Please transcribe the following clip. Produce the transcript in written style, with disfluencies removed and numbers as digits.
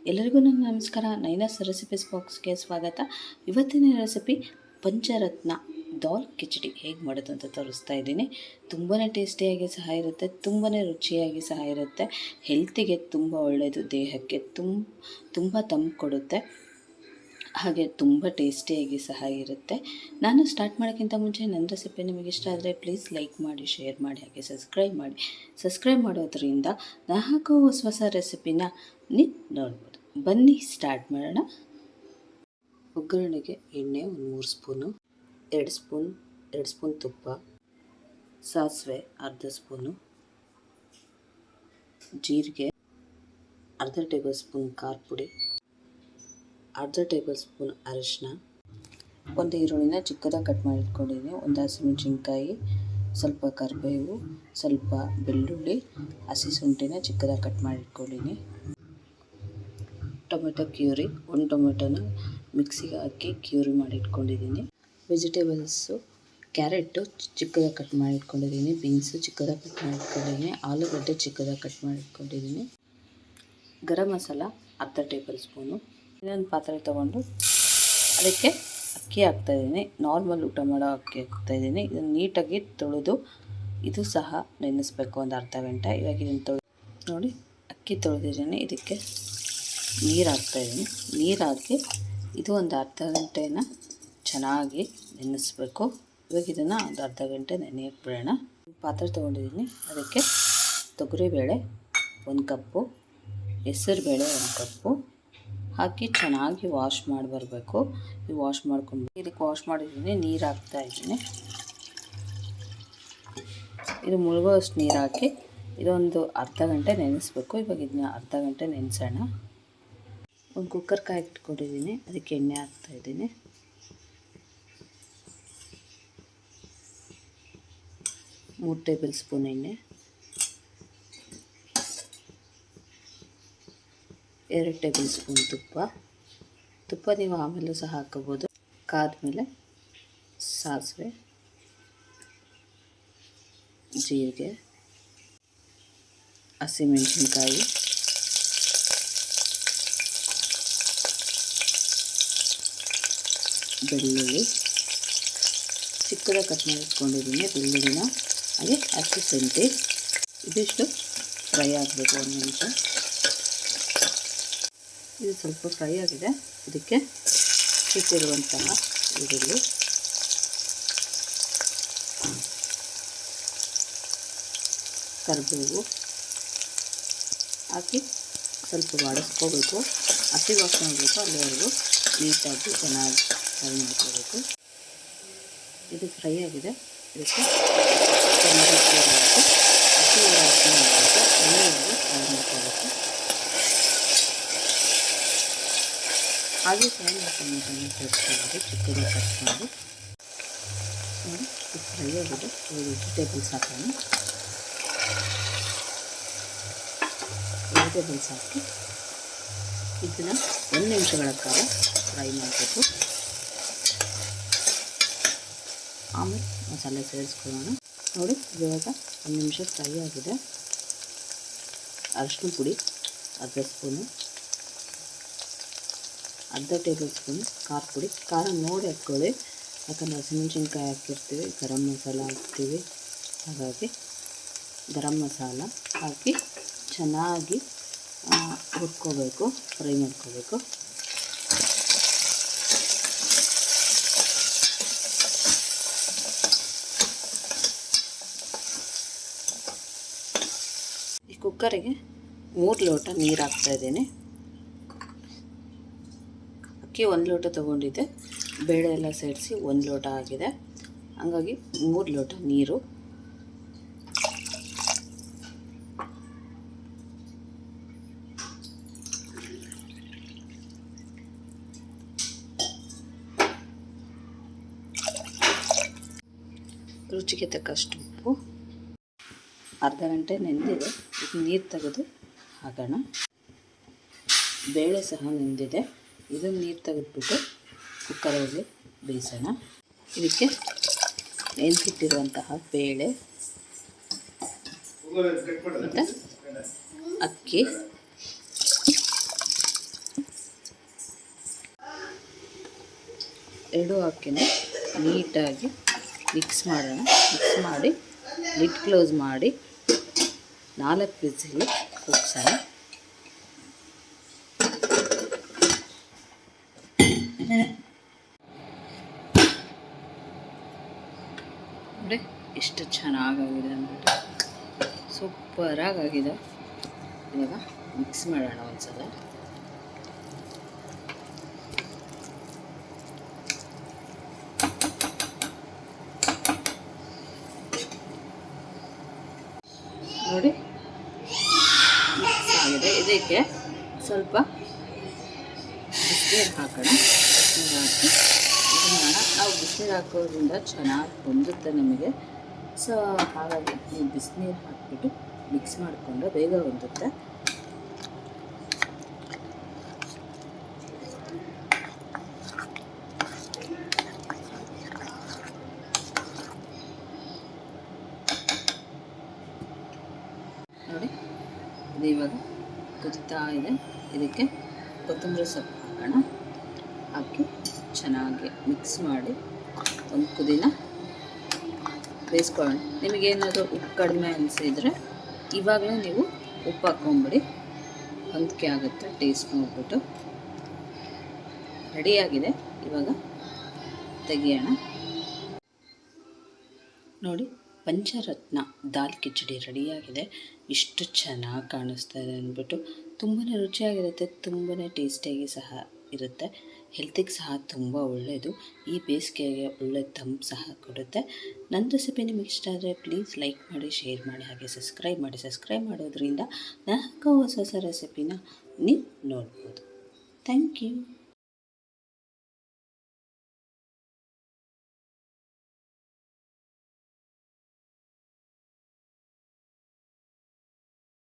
ಎಲ್ಲರಿಗೂ ನನ್ನ ನಮಸ್ಕಾರ. ನೈನಾಸ್ ರೆಸಿಪೀಸ್ ಬಾಕ್ಸ್ಗೆ ಸ್ವಾಗತ. ಇವತ್ತಿನ ರೆಸಿಪಿ ಪಂಚರತ್ನ ದಾಲ್ ಕಿಚಡಿ ಹೇಗೆ ಮಾಡೋದು ಅಂತ ತೋರಿಸ್ತಾ ಇದ್ದೀನಿ. ತುಂಬಾ ಟೇಸ್ಟಿಯಾಗಿ ಸಹ ಇರುತ್ತೆ, ತುಂಬಾ ರುಚಿಯಾಗಿ ಸಹ ಇರುತ್ತೆ. ಹೆಲ್ತಿಗೆ ತುಂಬ ಒಳ್ಳೆಯದು, ದೇಹಕ್ಕೆ ತುಂಬ ತಂಪು ಕೊಡುತ್ತೆ, ಹಾಗೆ ತುಂಬ ಟೇಸ್ಟಿಯಾಗಿ ಸಹ ಇರುತ್ತೆ. ನಾನು ಸ್ಟಾರ್ಟ್ ಮಾಡೋಕ್ಕಿಂತ ಮುಂಚೆ ನನ್ನ ರೆಸಿಪಿ ನಿಮಗೆ ಇಷ್ಟ ಆದರೆ ಪ್ಲೀಸ್ ಲೈಕ್ ಮಾಡಿ, ಶೇರ್ ಮಾಡಿ, ಹಾಗೆ ಸಬ್ಸ್ಕ್ರೈಬ್ ಮಾಡಿ. ಸಬ್ಸ್ಕ್ರೈಬ್ ಮಾಡೋದ್ರಿಂದ ನಾನು ಹಾಕೋ ಹೊಸ ರೆಸಿಪಿನ ನೀವು ನೋಡ್ಬೋದು. ಬನ್ನಿ ಸ್ಟಾರ್ಟ್ ಮಾಡೋಣ. ಒಗ್ಗರಣೆಗೆ ಎಣ್ಣೆ ಒಂದು 3 ಸ್ಪೂನು, 2 ಸ್ಪೂನ್ ತುಪ್ಪ, ಸಾಸಿವೆ ಅರ್ಧ ಸ್ಪೂನು, ಜೀರಿಗೆ ಅರ್ಧ ಟೇಬಲ್ ಸ್ಪೂನ್, ಖಾರ ಪುಡಿ ಅರ್ಧ ಟೇಬಲ್ ಸ್ಪೂನ್, ಅರಿಶಿನ, ಒಂದು ಈರುಳ್ಳಿನ ಚಿಕ್ಕದಾಗಿ ಕಟ್ ಮಾಡಿ ಇಟ್ಕೊಂಡಿದ್ದೀನಿ, ಒಂದು ಹಸಿಮೆಣಸಿನ್ಕಾಯಿ, ಸ್ವಲ್ಪ ಕರಿಬೇವು, ಸ್ವಲ್ಪ ಬೆಳ್ಳುಳ್ಳಿ, ಹಸಿ ಶುಂಠಿನ ಚಿಕ್ಕದಾಗಿ ಕಟ್ ಮಾಡಿ ಇಟ್ಕೊಂಡಿದ್ದೀನಿ, ಟೊಮೆಟೊ ಕ್ಯೂರಿ, ಒಂದು ಟೊಮೆಟೊನ ಮಿಕ್ಸಿಗೆ ಹಾಕಿ ಕ್ಯೂರಿ ಮಾಡಿ ಇಟ್ಕೊಂಡಿದ್ದೀನಿ, ವೆಜಿಟೇಬಲ್ಸು ಕ್ಯಾರೆಟು ಚಿಕ್ಕದಾಗಿ ಕಟ್ ಮಾಡಿ ಇಟ್ಕೊಂಡಿದ್ದೀನಿ, ಬೀನ್ಸು ಚಿಕ್ಕದಾಗಿ ಕಟ್ ಮಾಡಿ ಇಟ್ಕೊಂಡಿದ್ದೀನಿ, ಆಲೂಗಡ್ಡೆ ಚಿಕ್ಕದಾಗಿ ಕಟ್ ಮಾಡಿ ಇಟ್ಕೊಂಡಿದ್ದೀನಿ, ಗರಂ ಮಸಾಲ ಅರ್ಧ ಟೇಬಲ್ ಸ್ಪೂನು. ಇನ್ನೊಂದು ಪಾತ್ರೆ ತೊಗೊಂಡು ಅದಕ್ಕೆ ಅಕ್ಕಿ ಹಾಕ್ತಾಯಿದ್ದೀನಿ, ನಾರ್ಮಲ್ ಊಟ ಮಾಡೋ ಅಕ್ಕಿ ಹಾಕ್ತಾಯಿದ್ದೀನಿ. ಇದನ್ನು ನೀಟಾಗಿ ತೊಳೆದು ಇದು ಸಹ ನೆನೆಸ್ಬೇಕು ಒಂದು ಅರ್ಧ ಗಂಟೆ. ಇವಾಗ ಇದನ್ನು ನೋಡಿ ಅಕ್ಕಿ ತೊಳೆದಿದ್ದೀನಿ, ಇದಕ್ಕೆ ನೀರು ಹಾಕ್ತಾಯಿದ್ದೀನಿ. ನೀರು ಹಾಕಿ ಇದು ಒಂದು ಅರ್ಧ ಗಂಟೆನ ಚೆನ್ನಾಗಿ ನೆನೆಸ್ಬೇಕು. ಇವಾಗ ಇದನ್ನು ಒಂದು ಅರ್ಧ ಗಂಟೆ ನೆನೆಯಕ್ಕೆ ಬಿಡೋಣ. ಪಾತ್ರೆ ತೊಗೊಂಡಿದ್ದೀನಿ, ಅದಕ್ಕೆ ತೊಗರಿಬೇಳೆ 1 ಕಪ್ಪು, ಹೆಸರುಬೇಳೆ 1 ಕಪ್ಪು ಹಾಕಿ ಚೆನ್ನಾಗಿ ವಾಶ್ ಮಾಡಿ ಬರಬೇಕು. ಈ ವಾಶ್ ಮಾಡ್ಕೊಂಡು ಇದಕ್ಕೆ ವಾಶ್ ಮಾಡಿದ್ದೀನಿ, ನೀರು ಹಾಕ್ತಾಯಿದ್ದೀನಿ. ಇದು ಮುಳುಗೋಷ್ಟು ನೀರು ಹಾಕಿ ಇದೊಂದು ಅರ್ಧ ಗಂಟೆ ನೆನೆಸ್ಬೇಕು. ಇವಾಗ ಇದನ್ನ ಅರ್ಧ ಗಂಟೆ ನೆನೆಸೋಣ. ಒಂದು ಕುಕ್ಕರ್ ಕಾಯಿ ಇಟ್ಕೊಂಡಿದ್ದೀನಿ, ಅದಕ್ಕೆ ಎಣ್ಣೆ ಹಾಕ್ತಾಯಿದ್ದೀನಿ. ಮೂರು ಟೇಬಲ್ ಸ್ಪೂನ್ ಎಣ್ಣೆ, 2 ಟೇಬಲ್ ಸ್ಪೂನ್ ತುಪ್ಪ ನೀವು ಆಮೇಲೆ ಸಹ ಹಾಕೋಬೋದು. ಕಾದ್ಮೇಲೆ ಸಾಸಿವೆ, ಜೀರಿಗೆ, ಹಸಿಮೆಣಸಿನ್ಕಾಯಿ, ಬೆಳ್ಳುಳ್ಳಿ ಚಿಕ್ಕದಾಗಿ ಕಟ್ ಮಾಡಿ ಇಟ್ಕೊಂಡಿದ್ದೀನಿ, ಬೆಳ್ಳುಳ್ಳಿನ ಹಾಗೆ ಹಸಿ ಶುಂಠಿ. ಇದಿಷ್ಟು ಫ್ರೈ ಆಗಬೇಕು 1 ನಿಮಿಷ. ಇದು ಸ್ವಲ್ಪ ಫ್ರೈ ಆಗಿದೆ, ಇದಕ್ಕೆ ಸಿಕ್ಕಿರುವಂತಹ ಈರುಳ್ಳಿ, ಕರಿಬೇವು ಹಾಕಿ ಸ್ವಲ್ಪ ಬಾಡಿಸ್ಕೋಬೇಕು. ಹಸಿ ವಾಸನೆ ಹೋಗಬೇಕು, ಅಲ್ಲಿವರೆಗೂ ನೀಟಾಗಿ ಚೆನ್ನಾಗಿ ಫ್ರೈ ಮಾಡ್ಕೋಬೇಕು. ಇದು ಫ್ರೈ ಆಗಿದೆ, ಇದಕ್ಕೆ ಟೊಮೆಟೊ ಕ್ಯೂರಿ ಹಾಕಿ ಹಸಿ ವಾಸನೆ ಹೋಗಬೇಕು, ಅಲ್ಲಿವರೆಗೂ ಫ್ರೈ ಮಾಡ್ಕೋಬೇಕು. ಹಾಗೆ ಟೊಮೆಟೊನ ಸೇರಿಸ್ಕೊಂಡು ಚಿಕ್ಕದಾಗಿ ಕಟ್ ಮಾಡಿ ನೋಡಿ. ಇದು ಫ್ರೈ ಆಗಿದೆ, ವೆಜಿಟೇಬಲ್ಸ್ ಹಾಕೋಣ. ವೆಜಿಟೇಬಲ್ಸ್ ಹಾಕಿ ಇದನ್ನು 1 ನಿಮಿಷಗಳ ಕಾಲ ಫ್ರೈ ಮಾಡಬೇಕು. ಆಮೇಲೆ ಮಸಾಲೆ ಸೇರಿಸ್ಕೊಳ್ಳೋಣ. ನೋಡಿ ಇವಾಗ 1 ನಿಮಿಷ ಫ್ರೈ ಆಗಿದೆ. ಅರಿಶಿನ ಪುಡಿ ಅರ್ಧ ಸ್ಪೂನು, ಅರ್ಧ ಟೇಬಲ್ ಸ್ಪೂನ್ ಖಾರ ಪುಡಿ. ಖಾರ ನೋಡಿ ಹಾಕ್ಕೊಳ್ಳಿ, ಯಾಕಂದರೆ ಹಸಿಮೆಣಸಿನ್ಕಾಯಿ ಹಾಕಿರ್ತೀವಿ, ಗರಂ ಮಸಾಲ ಹಾಕ್ತೀವಿ, ಹಾಗಾಗಿ ಗರಂ ಮಸಾಲ ಹಾಕಿ ಚೆನ್ನಾಗಿ ಹುರ್ಕೋಬೇಕು, ಫ್ರೈ ಮಾಡ್ಕೋಬೇಕು. ಈ ಕುಕ್ಕರಿಗೆ 3 ಲೋಟ ನೀರು ಹಾಕ್ತಾಯಿದ್ದೀನಿ. ಅಕ್ಕಿ 1 ಲೋಟ ತೊಗೊಂಡಿದ್ದೆ, ಬೇಳೆ ಎಲ್ಲ ಸೇರಿಸಿ 1 ಲೋಟ ಆಗಿದೆ, ಹಾಗಾಗಿ 3 ಲೋಟ ನೀರು. ರುಚಿಗೆ ತಕ್ಕಷ್ಟು ಉಪ್ಪು. ಅರ್ಧ ಗಂಟೆ ನೆಂದಿದೆ, ಇದು ನೀರು ತೆಗೆದು ಹಾಕೋಣ. ಬೇಳೆ ಸಹ ನೆಂದಿದೆ, ಇದನ್ನು ನೀರು ತೆಗೆದುಬಿಟ್ಟು ಕುಕ್ಕರಲ್ಲಿ ಬೇಯಿಸೋಣ. ಇದಕ್ಕೆ ನೆನೆಸಿಟ್ಟಿರುವಂತಹ ಬೇಳೆ ಮತ್ತು ಅಕ್ಕಿ ಎರಡೂ ಹಾಕಿ ನೀಟಾಗಿ ಮಿಕ್ಸ್ ಮಾಡೋಣ. ಮಿಕ್ಸ್ ಮಾಡಿ ಲಿಡ್ ಕ್ಲೋಸ್ ಮಾಡಿ 4 ವಿಸಿಲ್ ಕೂಗ್ಸೋಣ. ನೋಡಿ ಎಷ್ಟು ಚೆನ್ನಾಗಾಗಿದೆ ಅಂದ್ಬಿಟ್ಟು, ಸೂಪರಾಗಿದೆ. ಇವಾಗ ಮಿಕ್ಸ್ ಮಾಡೋಣ ಒಂದ್ಸಲ. ನೋಡಿ ಮಿಕ್ಸ್ ಆಗಿದೆ. ಇದಕ್ಕೆ ಸ್ವಲ್ಪ ಬಿಸಿನೀರು ಹಾಕೋಣ. ಬಿಸಿನೀರು ಹಾಕಿ ಇದನ್ನು ನಾವು ಬಿಸಿನೀರು ಹಾಕೋದ್ರಿಂದ ಚೆನ್ನಾಗಿ ಹೊಂದುತ್ತೆ ನಮಗೆ. ಸೊ ಹಾಗಾಗಿ ನೀವು ಬಿಸಿನೀರು ಹಾಕಿಬಿಟ್ಟು ಮಿಕ್ಸ್ ಮಾಡಿಕೊಂಡ್ರೆ ಬೇಗ ಹೊಂದುತ್ತೆ. ನೋಡಿ ಇದು ಇವಾಗ ಕುದಿತಾ ಇದೆ. ಇದಕ್ಕೆ ಕೊತ್ತಂಬರಿ ಸೊಪ್ಪು ಹಾಕೋಣ. ಹಾಕಿ ಚೆನ್ನಾಗಿ ಮಿಕ್ಸ್ ಮಾಡಿ ಒಂದು ಕುದಿನ ಬೇಯಿಸ್ಕೊಳ್ಳೋಣ. ನಿಮಗೇನಾದರೂ ಉಪ್ಪು ಕಡಿಮೆ ಅನಿಸಿದರೆ ಇವಾಗಲೇ ನೀವು ಉಪ್ಪು ಹಾಕ್ಕೊಂಬಿಡಿ, ಹೊಂದಿಕೆ ಆಗುತ್ತೆ ಟೇಸ್ಟ್ ನೋಡ್ಬಿಟ್ಟು. ರೆಡಿಯಾಗಿದೆ. ಇವಾಗ ತೆಗಿಯೋಣ. ನೋಡಿ ಪಂಚರತ್ನ ದಾಲ್ ಕಿಚಡಿ ರೆಡಿಯಾಗಿದೆ. ಇಷ್ಟು ಚೆನ್ನಾಗಿ ಕಾಣಿಸ್ತಾ ಇದೆ ಅಂದ್ಬಿಟ್ಟು. ತುಂಬಾ ರುಚಿಯಾಗಿರುತ್ತೆ, ತುಂಬಾ ಟೇಸ್ಟಿಯಾಗಿ ಸಹ ಇರುತ್ತೆ. ಹೆಲ್ತಿಗೆ ಸಹ ತುಂಬ ಒಳ್ಳೆಯದು. ಈ ಬೇಸಿಗೆಗೆ ಒಳ್ಳೆ ತಂಪು ಸಹ ಕೊಡುತ್ತೆ. ನನ್ನ ರೆಸಿಪಿ ನಿಮಗೆ ಇಷ್ಟ ಆದರೆ ಪ್ಲೀಸ್ ಲೈಕ್ ಮಾಡಿ, ಶೇರ್ ಮಾಡಿ, ಹಾಗೆ ಸಬ್ಸ್ಕ್ರೈಬ್ ಮಾಡಿ. ಸಬ್ಸ್ಕ್ರೈಬ್ ಮಾಡೋದ್ರಿಂದ ನಾನು ಹಾಕೋ ಹೊಸ ಹೊಸ ರೆಸಿಪಿನ ನೀವು ನೋಡ್ಬೋದು. Thank you.